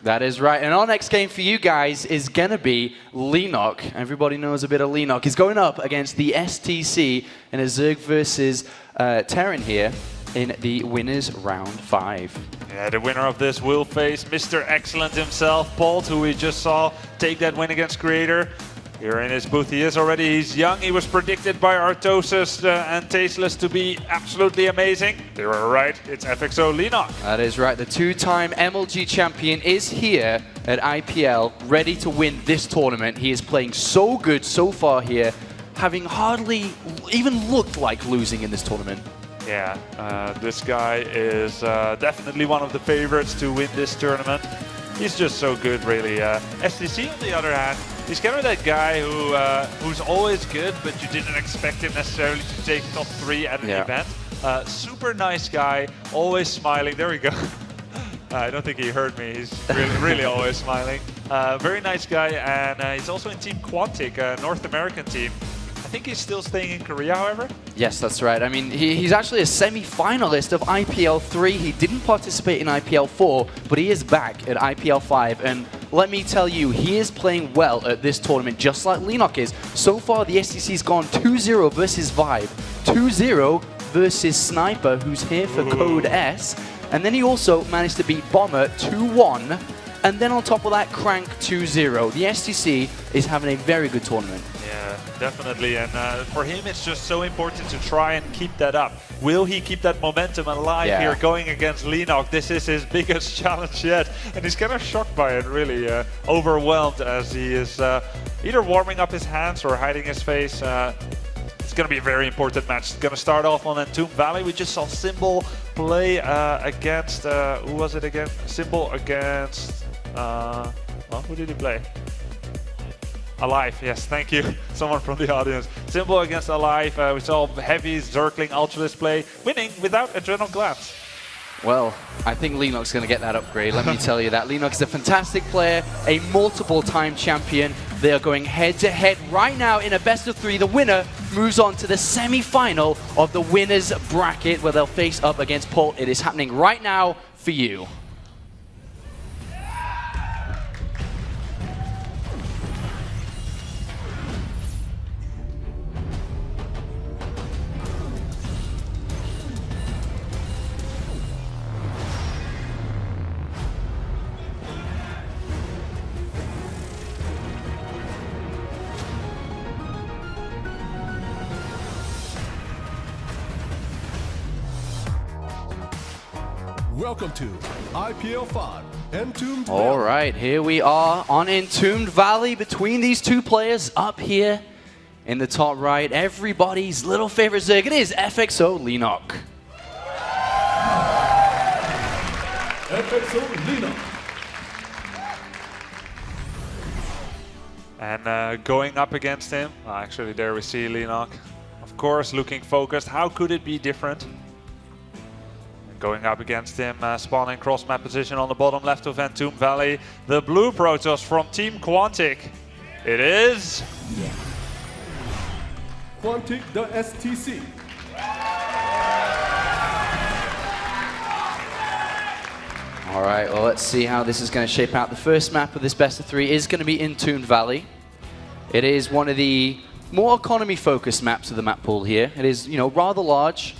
That is right. And our next game for you guys is going to be Leenock. Everybody knows a bit of Leenock. He's going up against the STC in a Zerg versus Terran here in the winners round 5. Yeah, the winner of this will face Mr. Excellent himself, Bolt, who we just saw take that win against Creator. Here in his booth he is already. He's young. He was predicted by Artosis and Tasteless to be absolutely amazing. They were right. It's FXO Leenock. That is right. The 2-time MLG champion is here at IPL, ready to win this tournament. He is playing so good so far here, having hardly even looked like losing in this tournament. Yeah, this guy is definitely one of the favorites to win this tournament. He's just so good, really. STC, on the other hand, he's kind of that guy who's always good, but you didn't expect him necessarily to take top 3 at an event. Super nice guy, always smiling. There we go. I don't think he heard me. He's really always smiling. Very nice guy, and he's also in Team Quantic, a North American team. I think he's still staying in Korea, however. Yes, that's right. I mean, he's actually a semi-finalist of IPL 3. He didn't participate in IPL 4, but he is back at IPL 5. And let me tell you, he is playing well at this tournament, just like Leenock is. So far, the STC's gone 2-0 versus Vibe, 2-0 versus Sniper, who's here for Code S. And then he also managed to beat Bomber 2-1. And then on top of that, Crank 2-0. The STC is having a very good tournament. Yeah, definitely. And for him, it's just so important to try and keep that up. Will he keep that momentum alive here going against Leenock? This is his biggest challenge yet. And he's kind of shocked by it, really. Overwhelmed as he is either warming up his hands or hiding his face. It's going to be a very important match. It's going to start off on Entombed Valley. We just saw Symbol play against, who was it again? Symbol against, well, who did he play? Alive, yes, thank you. Someone from the audience. Symbol against Alive. We saw heavy Zergling Ultralist play, winning without Adrenal Glance. Well, I think Leenock's going to get that upgrade, let me tell you that. Leenock is a fantastic player, a multiple-time champion. They are going head-to-head right now in a best-of-3. The winner moves on to the semi-final of the winners bracket, where they'll face up against Paul. It is happening right now for you. Welcome to IPL 5, Entombed Valley. All right, here we are on Entombed Valley between these two players up here in the top right. Everybody's little favorite Zerg. It is FXO Leenock. FXO Leenock. And going up against him, actually there we see Leenock. Of course, looking focused. How could it be different? Going up against him, spawning cross-map position on the bottom left of Entombed Valley. The blue Protoss from Team Quantic. It is... Quantic, the STC. All right, well, let's see how this is going to shape out. The first map of this best-of-3 is going to be Entombed Valley. It is one of the more economy-focused maps of the map pool here. It is, you know, rather large.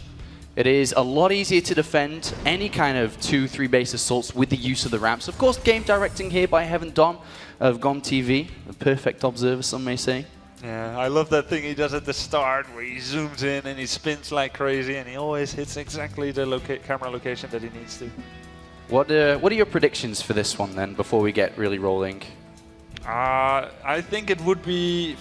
It is a lot easier to defend any kind of 2-3 base assaults with the use of the ramps. Of course, game directing here by Heaven Dom of GOM TV, a perfect observer, some may say. Yeah, I love that thing he does at the start where he zooms in and he spins like crazy and he always hits exactly the camera location that he needs to. What are your predictions for this one then, before we get really rolling? I think it would be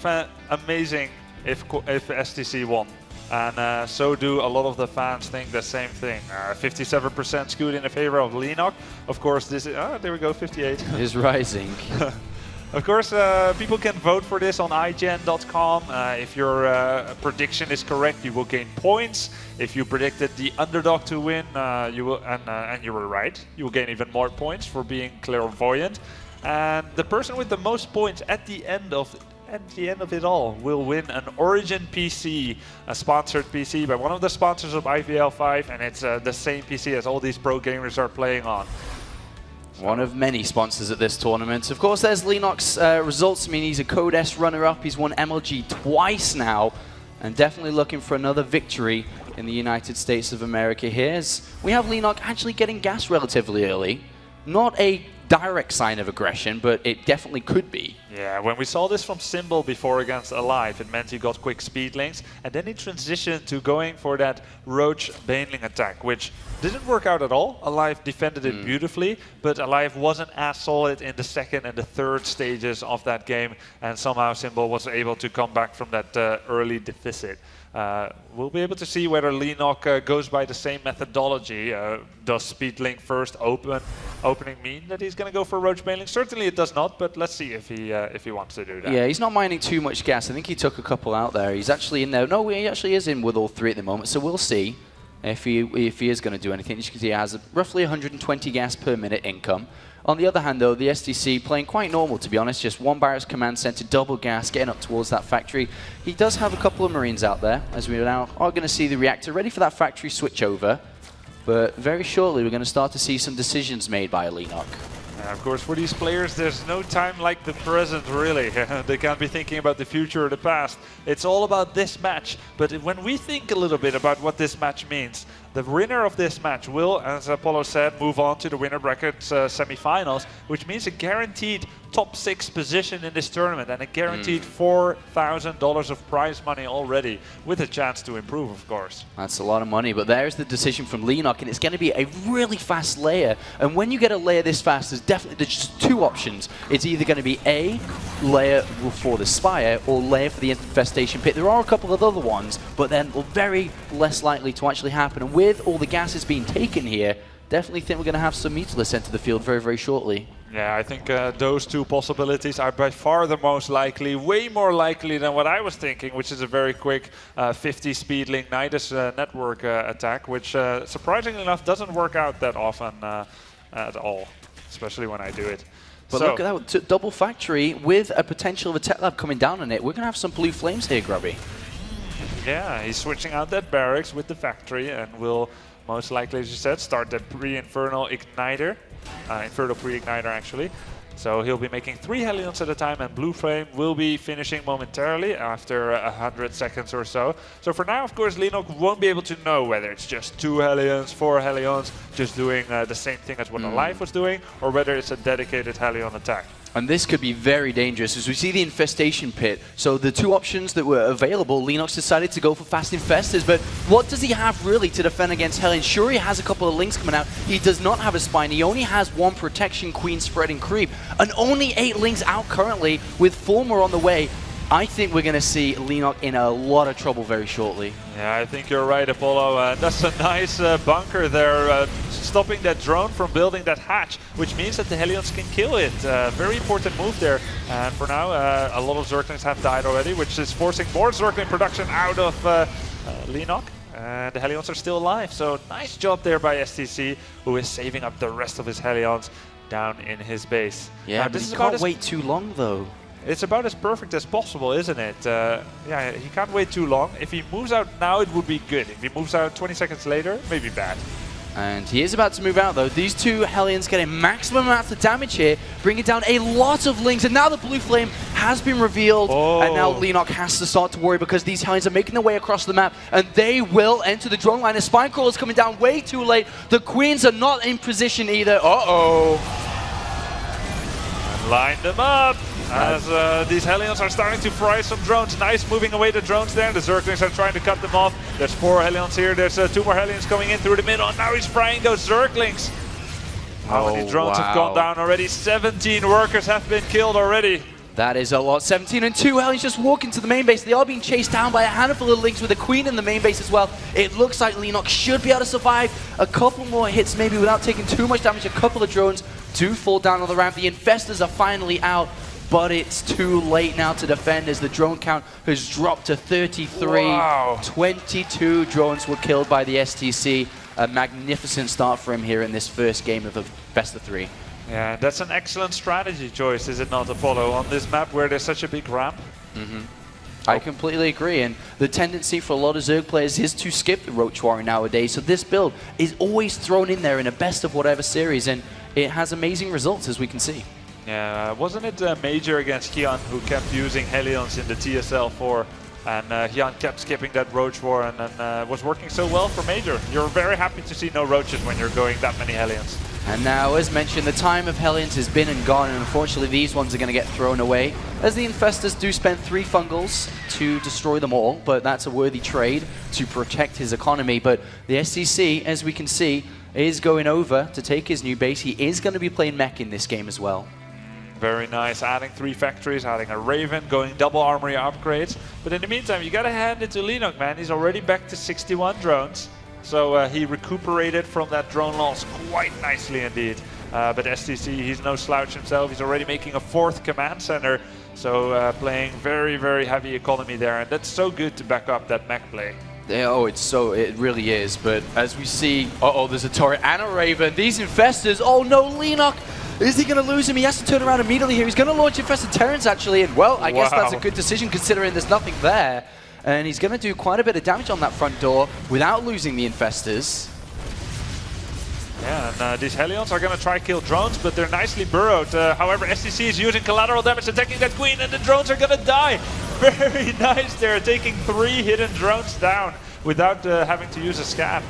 amazing if STC won. And so do a lot of the fans think the same thing. 57% skewed in the favor of Leenock. Of course, this is, there we go, 58. Is rising. Of course, people can vote for this on IGN.com. If your prediction is correct, you will gain points. If you predicted the underdog to win, you will, and you were right, you will gain even more points for being clairvoyant. And the person with the most points at the end of it all will win an Origin PC, a sponsored PC by one of the sponsors of IPL 5, and it's the same PC as all these pro gamers are playing on. So. One of many sponsors at this tournament. Of course, there's Leenock's results. I mean, he's a Code S runner-up. He's won MLG twice now, and definitely looking for another victory in the United States of America here. As we have Leenock actually getting gas relatively early. Not a direct sign of aggression, but it definitely could be. Yeah, when we saw this from Symbol before against Alive, it meant he got quick speed links, and then he transitioned to going for that Roach Baneling attack, which didn't work out at all. Alive defended it beautifully, but Alive wasn't as solid in the second and the third stages of that game, and somehow Symbol was able to come back from that early deficit. We'll be able to see whether Leenock goes by the same methodology. Does speed link first opening mean that he's going to go for Roach Baneling? Certainly it does not, but let's see if he wants to do that. Yeah, he's not mining too much gas. I think he took a couple out there. He's actually in there. No, he actually is in with all three at the moment, so we'll see if he is going to do anything. As you can see, he has roughly 120 gas per minute income. On the other hand, though, the TheStC playing quite normal, to be honest. Just one Barracks Command Center, double gas, getting up towards that factory. He does have a couple of Marines out there, as we now are going to see the reactor ready for that factory switch over. But very shortly, we're going to start to see some decisions made by Leenock. Of course, for these players, there's no time like the present, really. They can't be thinking about the future or the past. It's all about this match. But when we think a little bit about what this match means, the winner of this match will, as Apollo said, move on to the winner bracket semi-finals, which means a guaranteed top 6 position in this tournament and a guaranteed $4,000 of prize money already, with a chance to improve, of course. That's a lot of money, but there's the decision from Leenock, and it's going to be a really fast layer. And when you get a layer this fast, there's just two options. It's either going to be A, layer for the Spire, or layer for the Infestation Pit. There are a couple of other ones, but then very less likely to actually happen. And with all the gases being taken here, definitely think we're going to have some Mutalisks enter the field very, very shortly. Yeah, I think those two possibilities are by far the most likely, way more likely than what I was thinking, which is a very quick 50 speed link Nidus network attack, which surprisingly enough doesn't work out that often at all, especially when I do it. But so, look at that, double factory with a potential of a tech lab coming down on it. We're going to have some blue flames here, Grubby. Yeah, he's switching out that barracks with the factory and will most likely, as you said, start that pre-infernal igniter. Infernal pre-igniter, actually. So he'll be making 3 Hellions at a time, and Blue Flame will be finishing momentarily after 100 seconds or so. So for now, of course, Leenock won't be able to know whether it's just 2 Hellions, 4 Hellions, just doing the same thing as what Alive was doing, or whether it's a dedicated Hellion attack. And this could be very dangerous as we see the Infestation Pit. So the two options that were available, Leenock's decided to go for Fast Infestors, but what does he have really to defend against Hellion? Sure, he has a couple of links coming out. He does not have a Spine. He only has 1 Protection, Queen, Spread, and Creep, and only 8 links out currently with 4 more on the way. I think we're going to see Leenock in a lot of trouble very shortly. Yeah, I think you're right, Apollo. That's a nice bunker there, stopping that drone from building that hatch, which means that the Hellions can kill it. Very important move there. And for now, a lot of Zerglings have died already, which is forcing more Zergling production out of Leenock. And the Hellions are still alive, so nice job there by TheStC, who is saving up the rest of his Hellions down in his base. Yeah, but he can't wait too long, though. It's about as perfect as possible, isn't it? Yeah, he can't wait too long. If he moves out now, it would be good. If he moves out 20 seconds later, maybe bad. And he is about to move out, though. These 2 Hellions getting maximum amounts of damage here, bringing down a lot of links. And now the Blue Flame has been revealed. And now Leenock has to start to worry because these Hellions are making their way across the map. And they will enter the drone line. The Spinecrawler's coming down way too late. The Queens are not in position either. Uh-oh. And line them up. As these Hellions are starting to fry some drones. Nice moving away the drones there. The Zerglings are trying to cut them off. There's 4 Hellions here. There's 2 more Hellions coming in through the middle. And now he's frying those Zerglings. How many drones have gone down already? 17 workers have been killed already. That is a lot. 17 and 2 Hellions just walking to the main base. They are being chased down by a handful of links with a Queen in the main base as well. It looks like Leenock should be able to survive a couple more hits maybe without taking too much damage. A couple of drones do fall down on the ramp. The Infestors are finally out. But it's too late now to defend as the drone count has dropped to 33. Wow. 22 drones were killed by the TheStC. A magnificent start for him here in this first game of the best of 3. Yeah, that's an excellent strategy choice, is it not, Apollo, on this map where there's such a big ramp? I completely agree, and the tendency for a lot of Zerg players is to skip the Roach Warrior nowadays, so this build is always thrown in there in a best of whatever series, and it has amazing results, as we can see. Yeah, wasn't it Major against Hyun who kept using Hellions in the TSL4, and Hyun kept skipping that Roach War, and then was working so well for Major. You're very happy to see no Roaches when you're going that many Hellions. And now, as mentioned, the time of Hellions has been and gone, and unfortunately these ones are going to get thrown away, as the Infestors do spend 3 Fungals to destroy them all, but that's a worthy trade to protect his economy. But the TheStC, as we can see, is going over to take his new base. He is going to be playing mech in this game as well. Very nice, adding 3 factories, adding a Raven, going double armory upgrades. But in the meantime, you gotta hand it to Leenock, man. He's already back to 61 drones. So he recuperated from that drone loss quite nicely indeed. But TheStC, he's no slouch himself. He's already making a 4th command center. So playing very, very heavy economy there. And that's so good to back up that mech play. Yeah, oh, it really is. But as we see, there's a turret and a Raven. These Infestors, oh no, Leenock! Is he going to lose him? He has to turn around immediately here. He's going to launch Infested Terrans actually. And well, I guess that's a good decision considering there's nothing there. And he's going to do quite a bit of damage on that front door without losing the Infestors. Yeah, and these Hellions are going to try kill drones, but they're nicely burrowed. However, TheStC is using collateral damage, attacking that Queen, and the drones are going to die. Very nice. They're taking 3 hidden drones down without having to use a scan.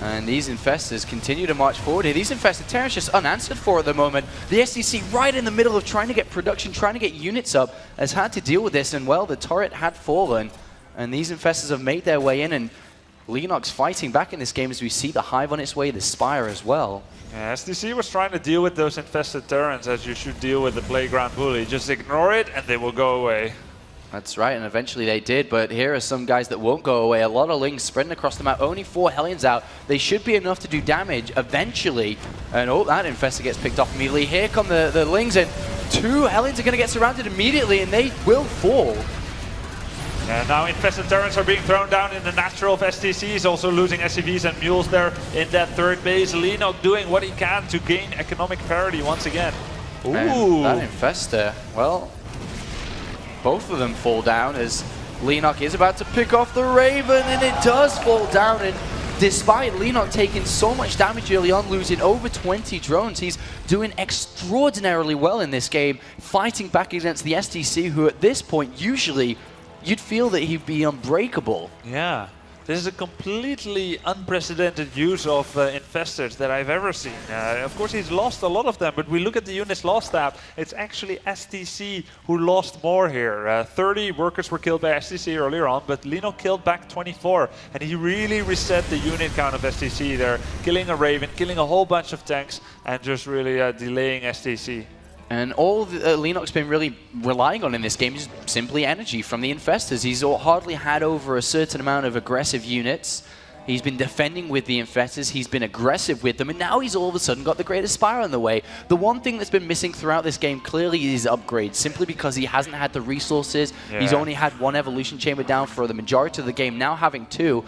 And these Infestors continue to march forward here. These Infested Terrans just unanswered for at the moment. The TheStC, right in the middle of trying to get production, trying to get units up, has had to deal with this. And well, the turret had fallen. And these Infestors have made their way in. And Leenock's fighting back in this game as we see the Hive on its way, the Spire as well. Yeah, TheStC was trying to deal with those Infested Terrans as you should deal with the Playground Bully. Just ignore it and they will go away. That's right, and eventually they did, but here are some guys that won't go away. A lot of Lings spreading across the map, only 4 Hellions out. They should be enough to do damage eventually. And oh, that Infestor gets picked off immediately. Here come the Lings, and 2 Hellions are going to get surrounded immediately, and they will fall. And now Infested Terrans are being thrown down in the natural of TheStC. He's also losing SCVs and Mules there in that 3rd base. Leenock doing what he can to gain economic parity once again. Ooh. And that Infestor, well, both of them fall down as Leenock is about to pick off the Raven, and it does fall down. And despite Leenock taking so much damage early on, losing over 20 drones, he's doing extraordinarily well in this game, fighting back against the TheStC, who at this point, usually, you'd feel that he'd be unbreakable. Yeah. This is a completely unprecedented use of Infestors that I've ever seen. Of course, he's lost a lot of them, but we look at the units lost tab. It's actually TheStC who lost more here. 30 workers were killed by TheStC earlier on, but Leenock killed back 24. And he really reset the unit count of TheStC there, killing a Raven, killing a whole bunch of tanks, and just really delaying TheStC. And all Leenock's been really relying on in this game is simply energy from the Infestors. He's hardly had over a certain amount of aggressive units. He's been defending with the Infestors, he's been aggressive with them, and now he's all of a sudden got the Greater Spire on the way. The one thing that's been missing throughout this game clearly is upgrades, simply because he hasn't had the resources. Yeah. He's only had 1 Evolution Chamber down for the majority of the game, now having 2.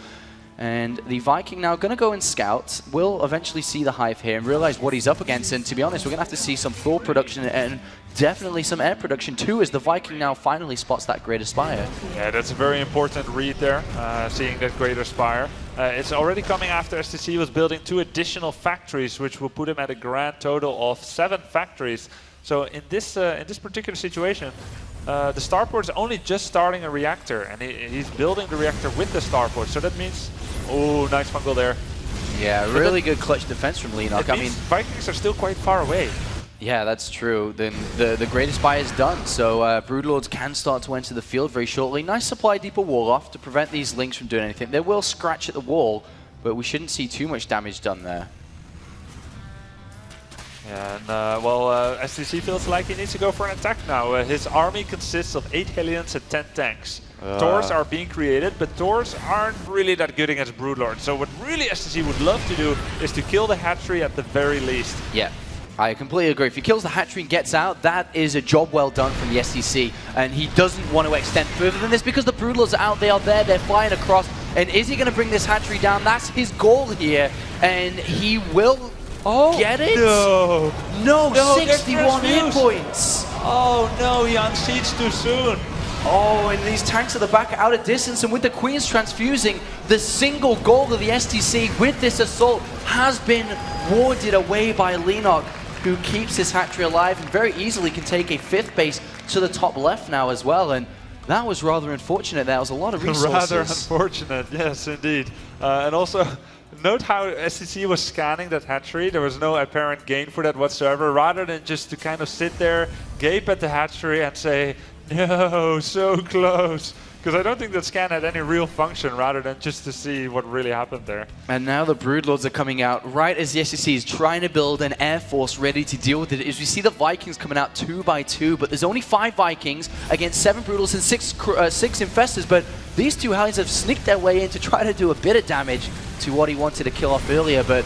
And the Viking now going to go and scout. We'll eventually see the Hive here and realize what he's up against. And to be honest, we're going to have to see some Thor production and definitely some air production too, as the Viking now finally spots that Greater Spire. Yeah, that's a very important read there, seeing that Greater Spire. It's already coming after TheStC was building 2 additional factories, which will put him at a grand total of 7 factories. So in this particular situation, the starport is only just starting a reactor, and he's building the reactor with the starport. So that means, oh, nice fungal there. Yeah, really good clutch defense from Leenock. I mean, Vikings are still quite far away. Yeah, that's true. Then the Greater Spire is done, so Broodlords can start to enter the field very shortly. Nice supply deeper wall off to prevent these Lings from doing anything. They will scratch at the wall, but we shouldn't see too much damage done there. Yeah, and TheStC feels like he needs to go for an attack now. His army consists of 8 Hellions and 10 tanks. Tors are being created, but Tors aren't really that good against Broodlords. So what really TheStC would love to do is to kill the hatchery at the very least. Yeah, I completely agree. If he kills the hatchery and gets out, that is a job well done from the TheStC. And he doesn't want to extend further than this because the Broodlords are out, they are there, they're flying across. And is he going to bring this hatchery down? That's his goal here. And he will get it? No, 61 hit points. Oh no, he unseats too soon. Oh, and these tanks at the back are out of distance, and with the Queens transfusing, the single goal of the TheStC with this assault has been warded away by Leenock. who keeps his hatchery alive and very easily can take a 5th base to the top left now as well. And that was rather unfortunate. There was a lot of resources. Rather unfortunate, yes, indeed. And also, note how STC was scanning that hatchery. There was no apparent gain for that whatsoever. Rather than just to kind of sit there, gape at the hatchery and say, no, so close. Because I don't think that scan had any real function rather than just to see what really happened there. And now the Broodlords are coming out right as the STC is trying to build an air force ready to deal with it. As we see the Vikings coming out 2 by 2, but there's only 5 Vikings against 7 Broodlords and 6 Infestors. But these 2 Hellions have sneaked their way in to try to do a bit of damage to what he wanted to kill off earlier. But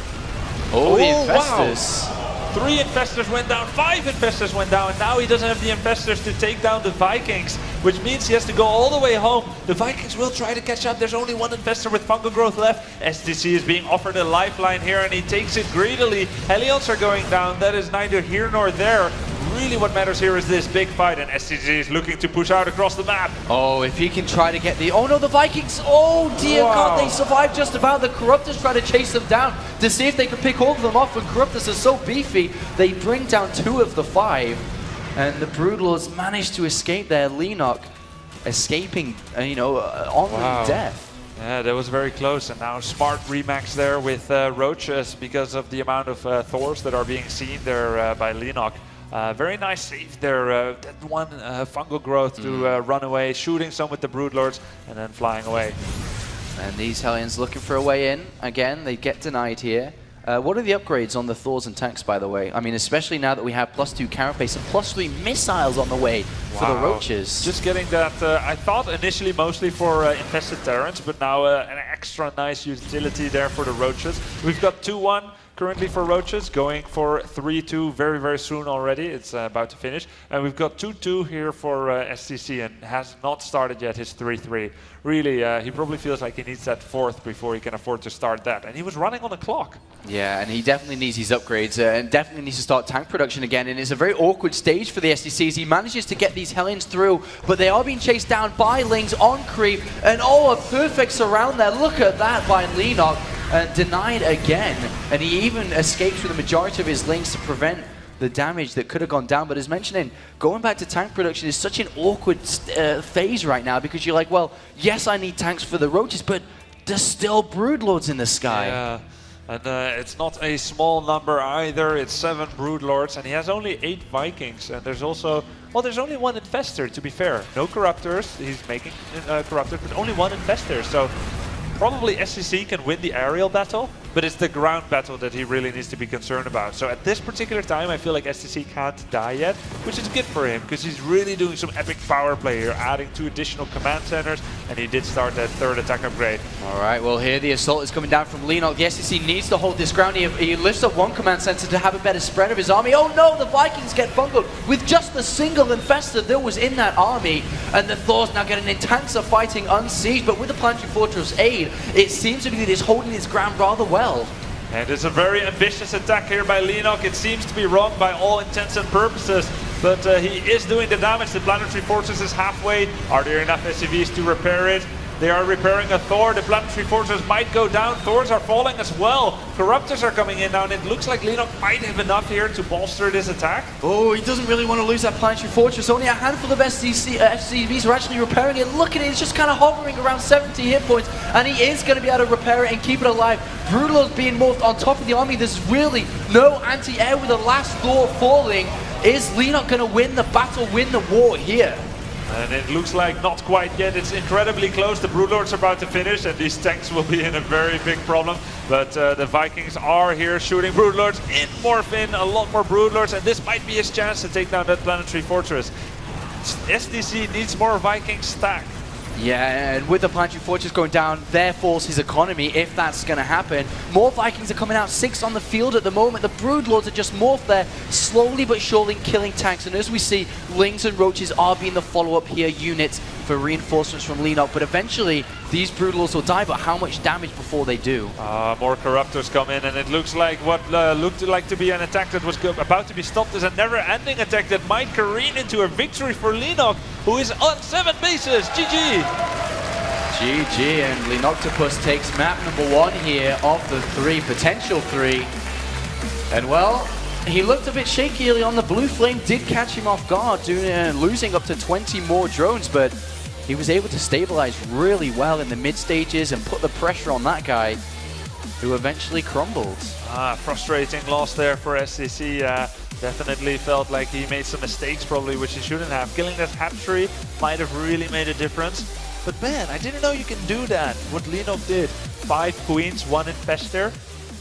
the Infestors. Wow. 3 Infestors went down, 5 Infestors went down, and now he doesn't have the Infestors to take down the Vikings, which means he has to go all the way home. The Vikings will try to catch up. There's only 1 Infestor with fungal growth left. STC is being offered a lifeline here, and he takes it greedily. Hellions are going down. That is neither here nor there. Really what matters here is this big fight, and STC is looking to push out across the map. Oh, if he can try to get the... Oh no, the Vikings! Oh dear God, they survived just about. The Corruptors try to chase them down to see if they can pick all of them off, and Corruptors are so beefy, they bring down 2 of the 5. And the Broodlords managed to escape there. Leenock escaping, on death. Yeah, that was very close, and now smart remax there with Roaches because of the amount of Thors that are being seen there by Leenock. Very nice save there, that 1 fungal growth to run away, shooting some with the Broodlords, and then flying away. And these Hellions looking for a way in. Again, they get denied here. What are the upgrades on the Thors and tanks, by the way? I mean, especially now that we have +2 carapace and +3 missiles on the way for the Roaches. Just getting that, I thought initially mostly for infested Terrans, but now an extra nice utility there for the Roaches. We've got 2-1 currently for Roaches, going for 3-2 very, very soon already. It's about to finish. And we've got 2-2 here for STC, and has not started yet his 3-3. Really, he probably feels like he needs that 4th before he can afford to start that. And he was running on the clock. Yeah, and he definitely needs his upgrades and definitely needs to start tank production again. And it's a very awkward stage for the STC as he manages to get these Hellions through, but they are being chased down by Lings on creep. And oh, a perfect surround there. Look at that by Leenock. Denied again, and he even escapes with the majority of his Lings to prevent the damage that could have gone down. But as mentioned, going back to tank production is such an awkward phase right now, because you're like, well, yes, I need tanks for the Roaches, but there's still Broodlords in the sky. Yeah, and it's not a small number either. It's 7 Broodlords, and he has only 8 Vikings, and there's also... Well, there's only 1 Infestor, to be fair. No Corruptors, he's making Corruptors, but only 1 Infestor, so... Probably STC can win the aerial battle, but it's the ground battle that he really needs to be concerned about. So at this particular time, I feel like STC can't die yet, which is good for him, because he's really doing some epic power play here, adding 2 additional command centers, and he did start that 3rd attack upgrade. All right, well here the assault is coming down from Leenock. The STC needs to hold this ground. He lifts up 1 command center to have a better spread of his army. Oh no, the Vikings get bungled with just the single Infestor that was in that army, and the Thors now getting in. Tanks are fighting unsieged, but with the Planetary Fortress aid, it seems to be that he's holding his ground rather well. And it's a very ambitious attack here by Leenock. It seems to be wrong by all intents and purposes, but he is doing the damage. The Planetary Fortress is halfway. Are there enough SCVs to repair it? They are repairing a Thor. The Planetary Fortress might go down. Thors are falling as well. Corruptors are coming in now, and it looks like Leenock might have enough here to bolster this attack. Oh, he doesn't really want to lose that Planetary Fortress. Only a handful of SCVs are actually repairing it. Look at it, it's just kind of hovering around 70 hit points, and he is going to be able to repair it and keep it alive. Broodlords being morphed on top of the army. There's really no anti-air with the last Thor falling. Is Leenock going to win the battle, win the war here? And it looks like not quite yet. It's incredibly close. The Broodlords are about to finish, and these tanks will be in a very big problem. But the Vikings are here shooting Broodlords in, morph in, a lot more Broodlords, and this might be his chance to take down that Planetary Fortress. STC needs more Vikings stacked. Yeah, and with the Planetary Fortress going down, there falls his economy, if that's going to happen. More Vikings are coming out, 6 on the field at the moment. The Broodlords are just morphed there, slowly but surely killing tanks. And as we see, Lings and Roaches are being the follow-up here units for reinforcements from Leenock. But eventually, these Broodlords will die, but how much damage before they do? More Corruptors come in, and it looks like what looked like to be an attack that was about to be stopped is a never-ending attack that might careen into a victory for Leenock, who is on 7 bases. GG! GG, and Leenoctopus takes map number 1 here of the 3, potential 3. And well, He looked a bit shaky early on. The blue flame did catch him off guard, losing up to 20 more drones, but he was able to stabilize really well in the mid stages and put the pressure on that guy, who eventually crumbled. Frustrating loss there for TheStC. Definitely felt like he made some mistakes probably, which he shouldn't have. Killing that Hatchery might have really made a difference. But man, I didn't know you can do that, what Leenock did. 5 Queens, 1 Infester,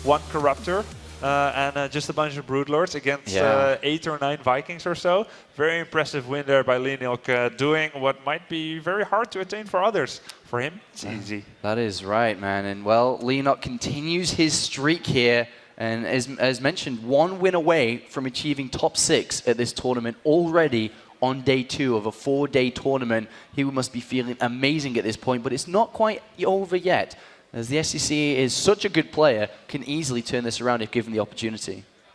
1 Corruptor, and just a bunch of Broodlords against 8 or 9 Vikings or so. Very impressive win there by Leenock, doing what might be very hard to attain for others. For him, it's easy. That is right, man. And well, Leenock continues his streak here. And as mentioned, 1 win away from achieving top 6 at this tournament already on day 2 of a 4-day tournament. He must be feeling amazing at this point, but it's not quite over yet, as the TheStC is such a good player, can easily turn this around if given the opportunity.